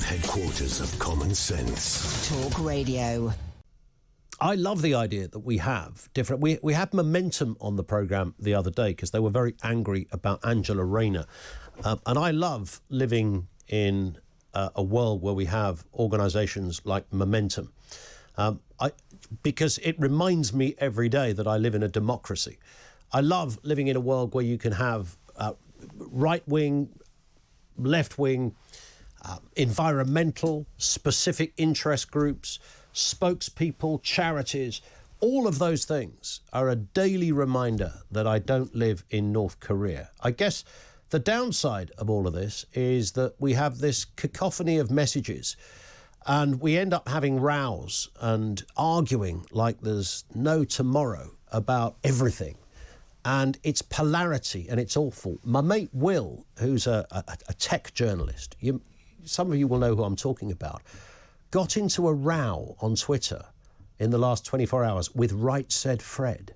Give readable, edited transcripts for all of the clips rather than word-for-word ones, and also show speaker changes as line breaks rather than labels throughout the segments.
headquarters of common sense.
Talk Radio.
I love the idea that we have different... We had Momentum on the programme the other day because they were very angry about Angela Rayner. And I love living in a world where we have organisations like Momentum. Because it reminds me every day that I live in a democracy. I love living in a world where you can have right-wing, left-wing, environmental, specific interest groups, spokespeople, charities. All of those things are a daily reminder that I don't live in North Korea. I guess the downside of all of this is that we have this cacophony of messages and we end up having rows and arguing like there's no tomorrow about everything. And it's polarity and it's awful. My mate Will, who's a tech journalist, some of you will know who I'm talking about, got into a row on Twitter in the last 24 hours with Right Said Fred.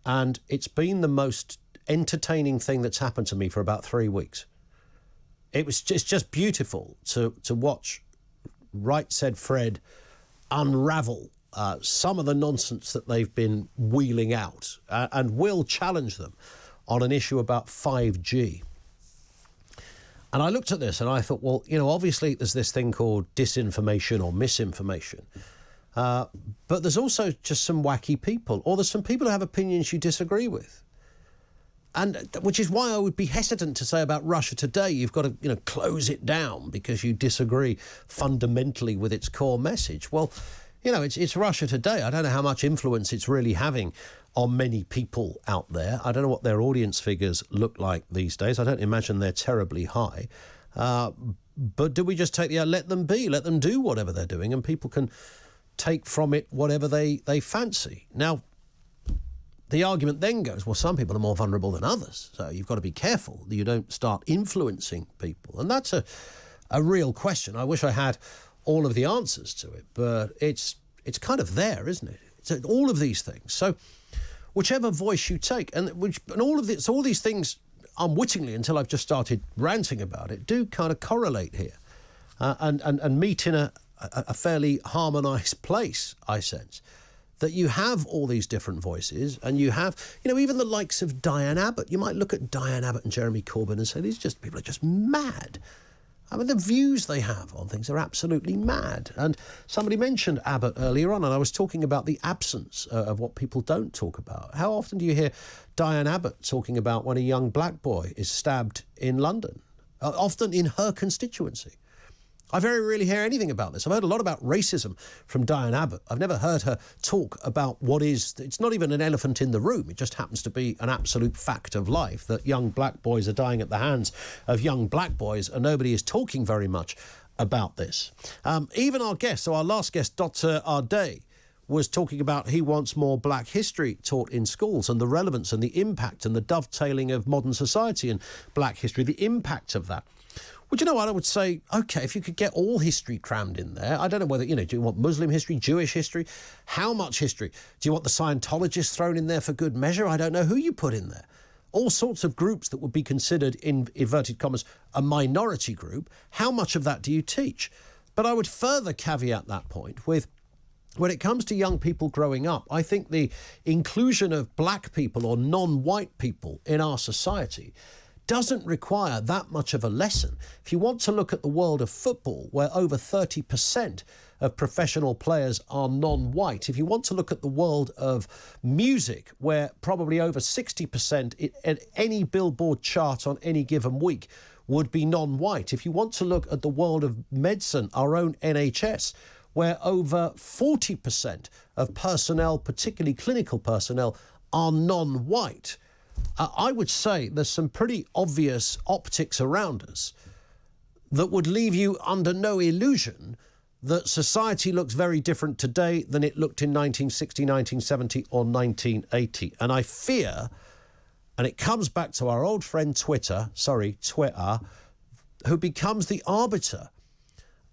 And it's been the most entertaining thing that's happened to me for about 3 weeks. It's just beautiful to watch Right Said Fred unravel some of the nonsense that they've been wheeling out and will challenge them on an issue about 5G. And I looked at this and I thought, well, you know, obviously there's this thing called disinformation or misinformation. But there's also just some wacky people, or there's some people who have opinions you disagree with. And which is why I would be hesitant to say about Russia Today, you've got to, you know, close it down because you disagree fundamentally with its core message. Well, you know, it's Russia Today. I don't know how much influence it's really having on many people out there. I don't know what their audience figures look like these days. I don't imagine they're terribly high. But do we just take let them be, let them do whatever they're doing, and people can take from it whatever they fancy. Now, the argument then goes, well, some people are more vulnerable than others, so you've got to be careful that you don't start influencing people. And that's a real question. I wish I had all of the answers to it, but it's kind of there, isn't it? It's all of these things. So whichever voice you take, and all these things unwittingly, until I've just started ranting about it, do kind of correlate here and meet in a fairly harmonised place, I sense. That you have all these different voices, and you have, you know, even the likes of Diane Abbott. You might look at Diane Abbott and Jeremy Corbyn and say, these people are just mad. I mean, the views they have on things are absolutely mad. And somebody mentioned Abbott earlier on, and I was talking about the absence of what people don't talk about. How often do you hear Diane Abbott talking about when a young black boy is stabbed in London? Often in her constituency. I very rarely hear anything about this. I've heard a lot about racism from Diane Abbott. I've never heard her talk about it's not even an elephant in the room. It just happens to be an absolute fact of life that young black boys are dying at the hands of young black boys, and nobody is talking very much about this. Even our guest, so our last guest, Dr. Ardey, was talking about he wants more black history taught in schools and the relevance and the impact and the dovetailing of modern society and black history, the impact of that. Well, do you know what? I would say, OK, if you could get all history crammed in there, I don't know whether, you know, do you want Muslim history, Jewish history? How much history? Do you want the Scientologists thrown in there for good measure? I don't know who you put in there. All sorts of groups that would be considered, in inverted commas, a minority group. How much of that do you teach? But I would further caveat that point with, when it comes to young people growing up, I think the inclusion of black people or non-white people in our society doesn't require that much of a lesson. If you want to look at the world of football, where over 30% of professional players are non-white, if you want to look at the world of music, where probably over 60% at any Billboard chart on any given week would be non-white, if you want to look at the world of medicine, our own NHS, where over 40% of personnel, particularly clinical personnel, are non-white, I would say there's some pretty obvious optics around us that would leave you under no illusion that society looks very different today than it looked in 1960, 1970 or 1980. And I fear, and it comes back to our old friend Twitter, who becomes the arbiter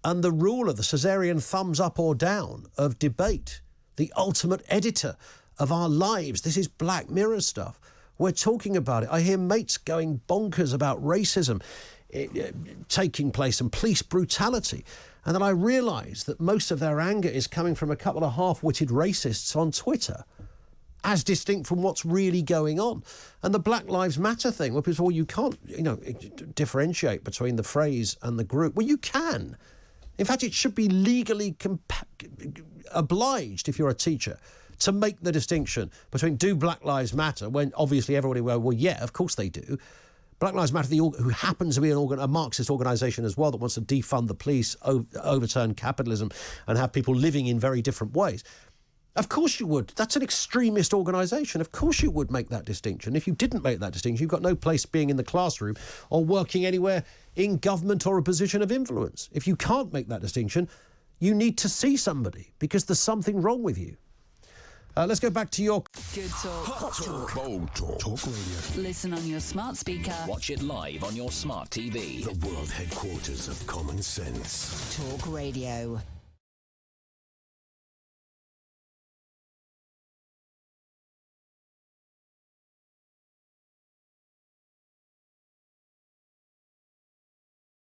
and the ruler, the Caesarean thumbs up or down of debate, the ultimate editor of our lives. This is Black Mirror stuff. We're talking about it. I hear mates going bonkers about racism taking place and police brutality. And then I realised that most of their anger is coming from a couple of half-witted racists on Twitter, as distinct from what's really going on. And the Black Lives Matter thing, where people say, well, you can't, differentiate between the phrase and the group. Well, you can. In fact, it should be legally obliged, if you're a teacher, to make the distinction between do Black Lives Matter, when obviously everybody will, well, yeah, of course they do. Black Lives Matter, who happens to be a Marxist organisation as well that wants to defund the police, overturn capitalism and have people living in very different ways. Of course you would. That's an extremist organisation. Of course you would make that distinction. If you didn't make that distinction, you've got no place being in the classroom or working anywhere in government or a position of influence. If you can't make that distinction, you need to see somebody because there's something wrong with you. Let's go back to your...
Good talk.
Hot talk. Bold talk. Talk radio.
Listen on your smart speaker.
Watch it live on your smart TV.
The world headquarters of common sense.
Talk Radio.